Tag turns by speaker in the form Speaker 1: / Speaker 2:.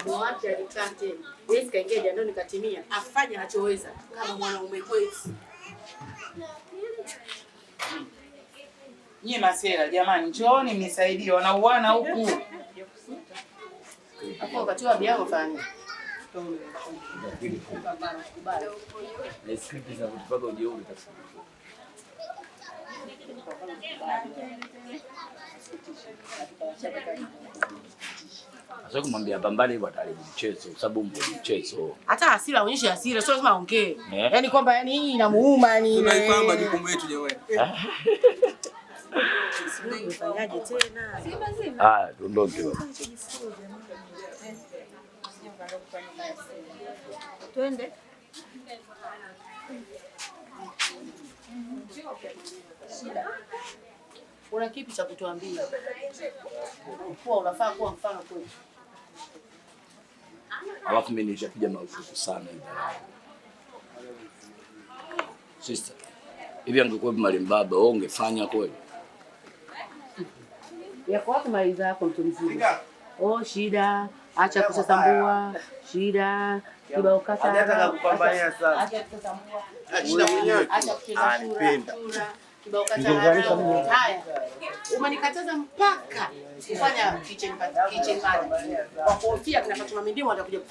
Speaker 1: Mwache alikate. Yeye kaingia ndio nikatimia. Afanye anachoweza kama mwanaume kwetu.
Speaker 2: Nyie masela jamani, njooni mnisaidie, wanauana huku.
Speaker 1: Hapo wakati wa biao fanya.
Speaker 3: Na script za kutupaga ujeuri tafsiri. Sasa kumwambia pambane hivyo ataribu mchezo, sababu mbo mchezo.
Speaker 1: Hata hasira aonyeshe hasira, sio lazima aongee. Yaani kwamba yani hii inamuuma ni ile.
Speaker 4: Tunaifahamu jukumu letu jamani.
Speaker 1: Unafanyaje tena?
Speaker 3: Tuondoke baba.
Speaker 1: Twende. Una kipi cha kutuambia? Kwa unafaa kuwa mfano kwetu.
Speaker 3: Alafu mimi nishapiga marufuku sana hivi. Sister, hivi angekuwa mwalimu baba, wewe ungefanya kweli?
Speaker 1: Yako wapi maliza yako mtu mzima? Shida, acha kusasambua, shida, kibao kata.
Speaker 4: Anataka kupambania sana.
Speaker 1: Acha kusasambua.
Speaker 4: Shida mwenyewe.
Speaker 1: Acha kucheza shura. Kibao kata. Haya. Umenikataza mpaka kufanya kitchen party. Kwa kuhofia kina Fatuma Mindimu atakuja